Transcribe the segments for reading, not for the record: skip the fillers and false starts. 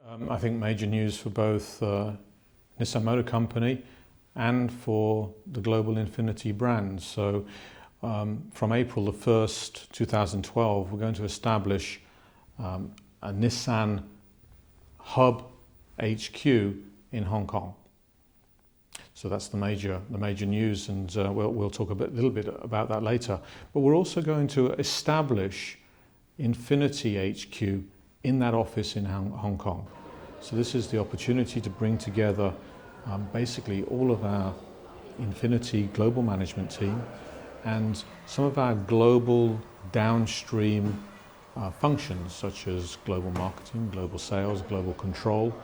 I think major news for both Nissan Motor Company and for the global Infiniti brand. So from April the 1st, 2012, we're going to establish a Nissan hub HQ in Hong Kong. So that's the major news, and we'll talk a little bit about that later. But we're also going to establish Infiniti HQ in that office in Hong Kong. So this is the opportunity to bring together basically all of our Infiniti global management team and some of our global downstream functions such as global marketing, global sales, global control,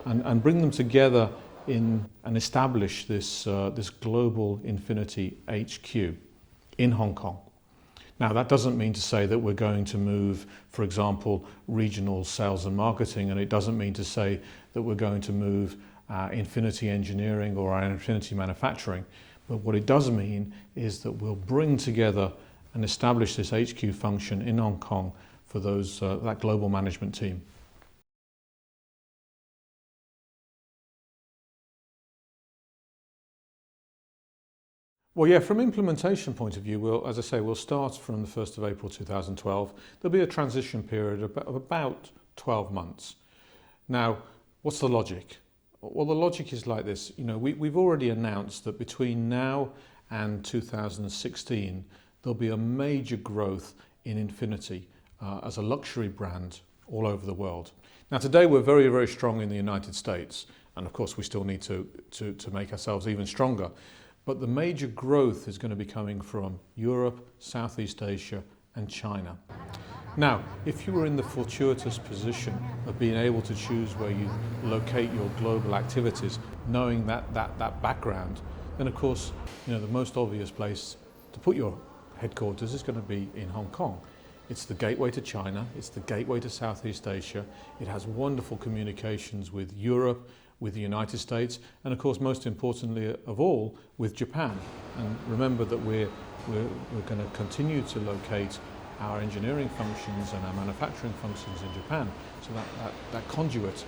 and bring them together and establish this global Infiniti HQ in Hong Kong. Now that doesn't mean to say that we're going to move, for example, regional sales and marketing, and it doesn't mean to say that we're going to move Infiniti engineering or our Infiniti manufacturing. But what it does mean is that we'll bring together and establish this HQ function in Hong Kong for that global management team. Well, yeah, from implementation point of view, as I say, we'll start from the 1st of April 2012. There'll be a transition period of about 12 months. Now, what's the logic? Well, the logic is like this. You know, we've already announced that between now and 2016, there'll be a major growth in Infiniti as a luxury brand all over the world. Now, today we're very, very strong in the United States, and of course we still need to make ourselves even stronger. But the major growth is going to be coming from Europe, Southeast Asia and China. Now, if you were in the fortuitous position of being able to choose where you locate your global activities, knowing that background, then of course, you know, the most obvious place to put your headquarters is going to be in Hong Kong. It's the gateway to China, it's the gateway to Southeast Asia, it has wonderful communications with Europe, with the United States, and of course most importantly of all with Japan. And remember that we're going to continue to locate our engineering functions and our manufacturing functions in Japan, so that conduit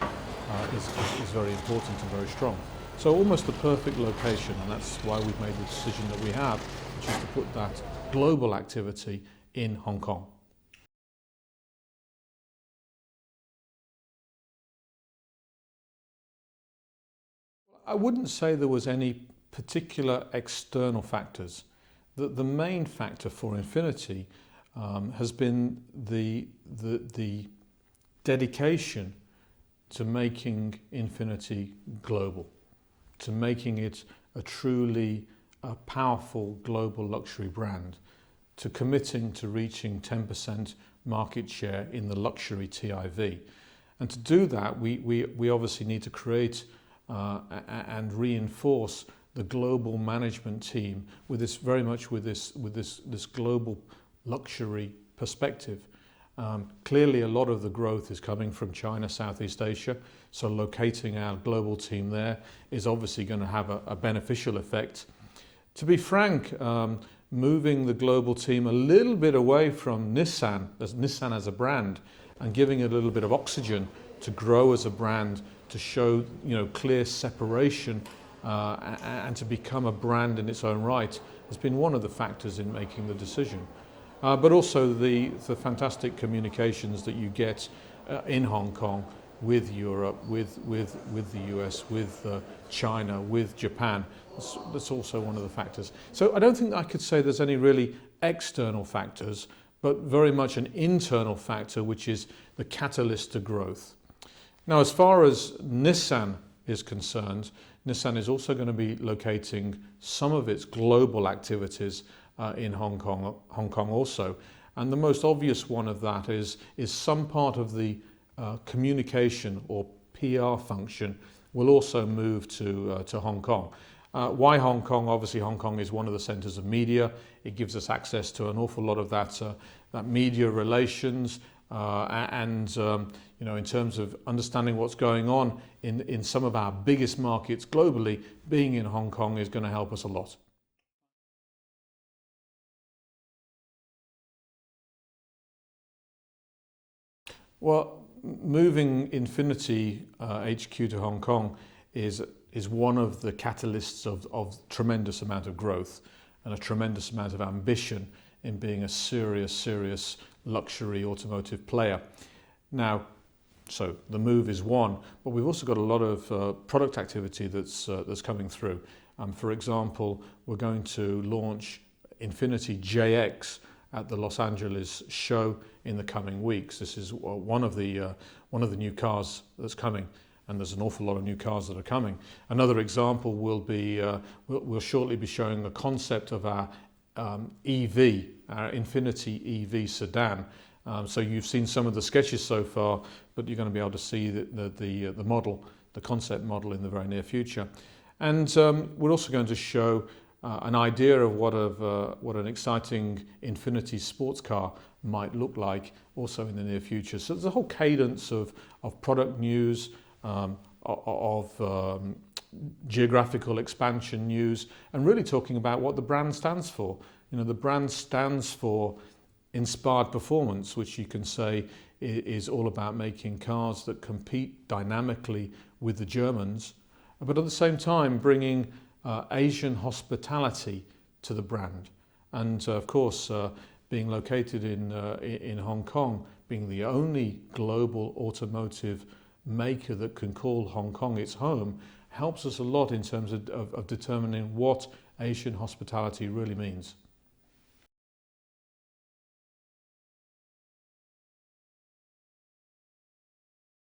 is very important and very strong. So almost the perfect location, and that's why we've made the decision that we have, which is to put that global activity in Hong Kong. I wouldn't say there was any particular external factors. The main factor for Infiniti has been the dedication to making Infiniti global, to making it a truly powerful global luxury brand, to committing to reaching 10% market share in the luxury TIV. And to do that, we obviously need to create and reinforce the global management team with this global luxury perspective. Clearly a lot of the growth is coming from China, Southeast Asia, so locating our global team there is obviously going to have a beneficial effect. To be frank, moving the global team a little bit away from Nissan as a brand and giving it a little bit of oxygen to grow as a brand, to show, you know, clear separation and to become a brand in its own right has been one of the factors in making the decision. But also the fantastic communications that you get in Hong Kong with Europe, with the US, with China, with Japan. That's also one of the factors. So I don't think I could say there's any really external factors, but very much an internal factor, which is the catalyst to growth. Now, as far as Nissan is concerned, Nissan is also going to be locating some of its global activities in Hong Kong also. And the most obvious one of that is some part of the communication or PR function will also move to Hong Kong. Why Hong Kong? Obviously Hong Kong is one of the centres of media. It gives us access to an awful lot of that media relations and you know, in terms of understanding what's going on in some of our biggest markets globally, being in Hong Kong is going to help us a lot. Well, moving Infiniti HQ to Hong Kong is one of the catalysts of tremendous amount of growth and a tremendous amount of ambition in being a serious luxury automotive player. Now, so the move is one, but we've also got a lot of product activity that's coming through. For example, we're going to launch Infiniti JX at the Los Angeles show in the coming weeks. This is one of the new cars that's coming, and there's an awful lot of new cars that are coming. Another example will be we'll shortly be showing a concept of our EV, our Infiniti EV sedan. So you've seen some of the sketches so far, but you're going to be able to see the model, the concept model, in the very near future. And we're also going to show an idea of what an exciting Infiniti sports car might look like also in the near future. So there's a whole cadence of product news, of geographical expansion news, and really talking about what the brand stands for. You know, the brand stands for inspired performance, which you can say is all about making cars that compete dynamically with the Germans, but at the same time bringing Asian hospitality to the brand. And of course, being located in Hong Kong, being the only global automotive maker that can call Hong Kong its home, helps us a lot in terms of determining what Asian hospitality really means.